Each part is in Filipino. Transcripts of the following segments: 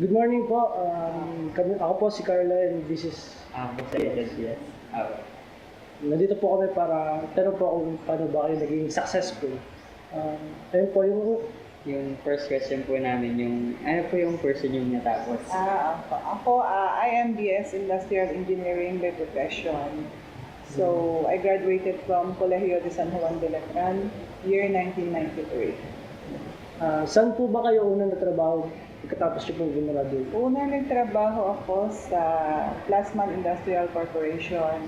Good morning po. Ako po si Carla and this is... Excited, yes. Nandito po kami para tanong po kung paano ba kayo naging successful. Ayun po Yung first question po namin, ano po yung person yung natapos? I am BS Industrial Engineering by profession. So, I graduated from Colegio de San Juan de Letran, year 1993. Saan po ba kayo unang natrabaho pagkatapos niyo pong gumraduate? Una nagtrabaho ako sa Plasman Industrial Corporation.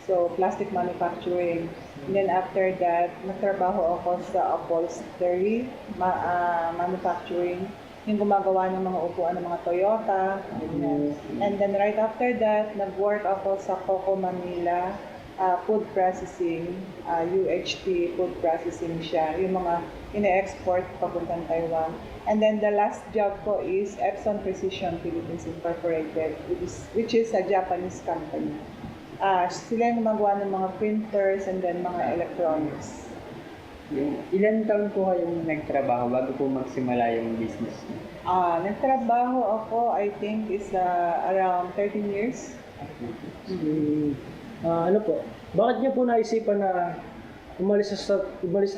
So, plastic manufacturing. And then after that, nagtrabaho ako sa upholstery manufacturing. Yung gumagawa ng mga upuan ng mga Toyota. And then right after that, nag-work ako sa Coco Manila, food processing, UHT food processing siya. Yung mga ine-export papuntang Taiwan. And then the last job ko is Epson Precision Philippines Incorporated, which is a Japanese company. Sila yung gumagawa ng mga printers and then mga electronics. Ilan taon po kayong nagtrabaho bago po magsimula yung business niyo? Nagtrabaho ako, I think, is around 13 years. Ano po? Bakit niyo po naisipan na umalis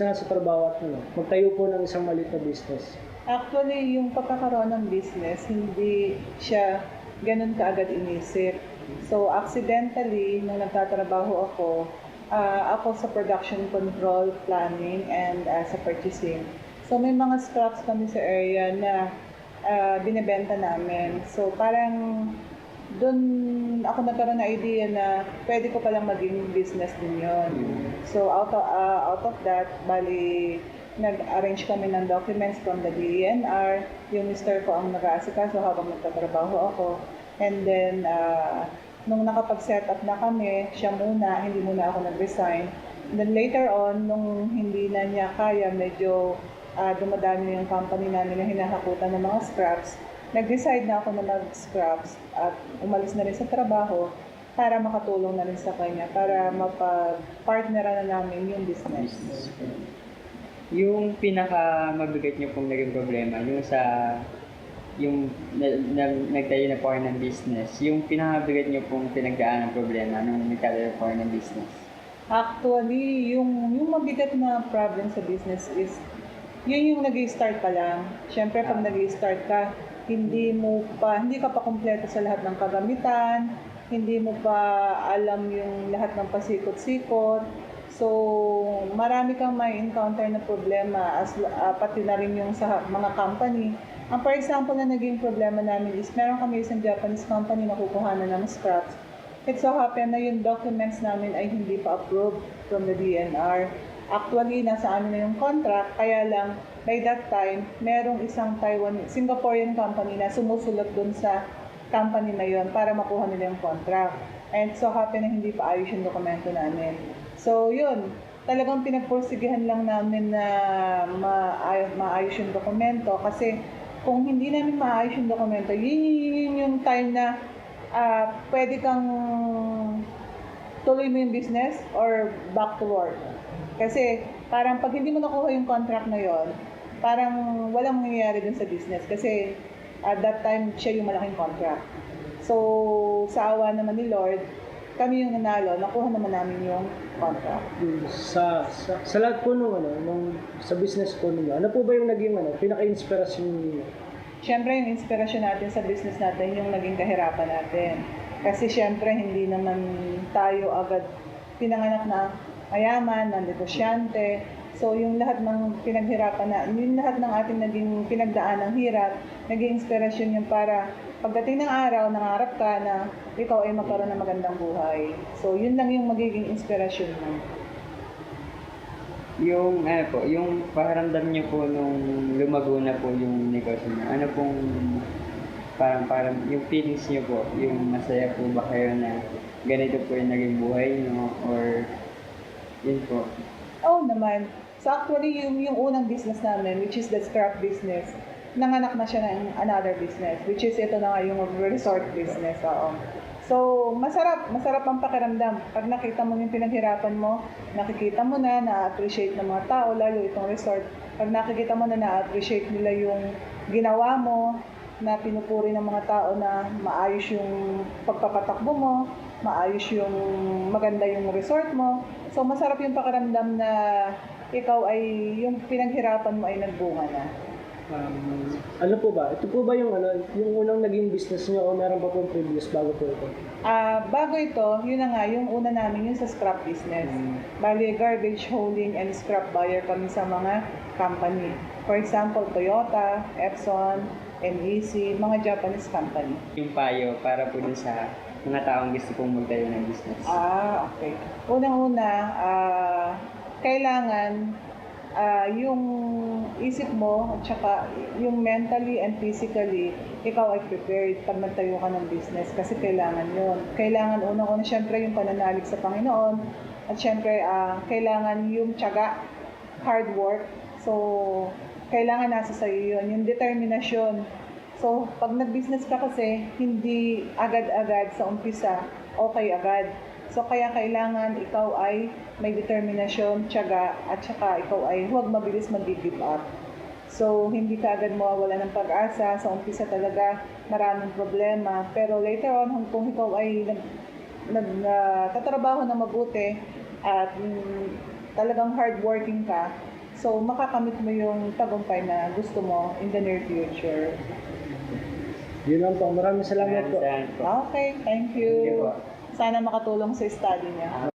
na sa trabaho at magtayo po ng isang maliit na business? Actually, yung pagkakaroon ng business, hindi siya ganun kaagad inisip. So, accidentally, nung nagtatrabaho ako sa production control, planning, and sa purchasing. So, may mga scraps kami sa area na binibenta namin. So, parang doon ako nagkaroon ng idea na pwede ko palang maging business din yun. So, out of that, bali, nag-arrange kami ng documents from the DENR. Yung mister ko ang nag-aasikaso habang nagtatrabaho ako. And then, nung nakapag-set up na kami, siya muna, hindi muna ako nag-resign. And then later on, nung hindi na niya kaya, medyo dumadami yung company namin na hinahakutan ng mga scraps, nag-decide na ako na mag-scraps at umalis na rin sa trabaho para makatulong na rin sa kanya, para mapag-partneran na namin yung business. Yung pinaka-mabigat niyo pong naging problema, yung nagtayo na po kayo ng business, yung pinakabigat niyo pong pinagdaan ng problema nung nagtayo po kayo ng business? Actually, yung mabigat na problem sa business is, yun yung nag-i-start pa lang. Siyempre, pag nag-i-start ka, hindi ka pa kumpleto sa lahat ng kagamitan, hindi mo pa alam yung lahat ng pasikot-sikot. So, marami kang may encounter na problema, pati na rin yung sa mga company. For example, na naging problema namin is meron kami isang Japanese company na kukuhanan ng scraps. It so happened na yung documents namin ay hindi pa approved from the DNR. Actually, nasa amin na yung contract, kaya lang by that time, merong isang Singaporean company na sumusulot dun sa company na yon para makuha nila yung contract. And so happened na hindi pa ayos yung dokumento namin. So yun, talagang pinagpursigihan lang namin na maayos yung dokumento kasi kung hindi namin maayos yung dokumento, yun yung time na pwede kang tuloy mo yung business or back to work. Kasi parang pag hindi mo nakuha yung contract na yon, parang walang mangyayari dun sa business kasi at that time siya yung malaking contract. So sa awa naman ni Lord, kami yung nanalo, nakuha naman namin yung contract. Sa lahat po sa business po ninyo, ano po ba yung naging pinaka-inspirasyon ninyo? Siyempre yung inspirasyon natin sa business natin yung naging kahirapan natin. Kasi siyempre hindi naman tayo agad pinanganak na mayaman, na negosyante. So yung lahat ng pinaghirapan yung lahat ng ating naging pinagdaan ng hirap, naging inspirasyon yung para pagdating ng araw, nangarap ka na ikaw ay magkaroon ng magandang buhay. So yun lang yung magiging inspirasyon mo. Yung pakiramdam niyo po nung lumago na po yung negosyo niyo, ano pong parang yung feelings niyo po, yung masaya po ba kayo na ganito po yung naging buhay niyo or yun po? Oo naman. So actually yung unang business namin, which is the scrap business, nanganak na siya ng another business, which is ito na nga yung resort business. So, masarap ang pakiramdam. Pag nakita mo yung pinaghirapan mo, nakikita mo na-appreciate ng mga tao, lalo itong resort. Pag nakikita mo na appreciate nila yung ginawa mo, na pinupuri ng mga tao na maayos yung pagpapatakbo mo, maayos yung maganda yung resort mo. So masarap yung pakiramdam na ikaw ay yung pinaghirapan mo ay nagbunga na. Ano po ba? Ito po ba yung yung unang naging business niyo o meron pa pong previous bago po ito? Bago ito, yun na nga, yung una namin yung sa scrap business. Bali, garbage hauling and scrap buyer kami sa mga company. For example, Toyota, Epson, NEC, mga Japanese company. Yung payo para po dun sa mga taong gusto pong magtayo ng business. Okay. Unang-una, kailangan yung isip mo at saka yung mentally and physically, ikaw ay prepared pag nagtayo ka ng business kasi kailangan yun. Kailangan unang-una, syempre yung pananalig sa Panginoon at syempre kailangan yung tiyaga, hard work. So, kailangan nasa sa'yo yun, yung determinasyon. So, pag nag-business ka kasi, hindi agad-agad sa umpisa, okay agad. So, kaya kailangan ikaw ay may determinasyon, tiyaga, at saka ikaw ay huwag mabilis mag-give up. So, hindi ka agad mawawala ng pag-asa. Sa umpisa talaga, maraming problema. Pero later on, kung ikaw ay nagtatrabaho na mabuti at talagang hardworking ka, so makakamit mo yung tagumpay na gusto mo in the near future. Yun lang po. Maraming salamat po. Saan po? Okay, thank Thank you you. po. Sana makatulong sa study niya.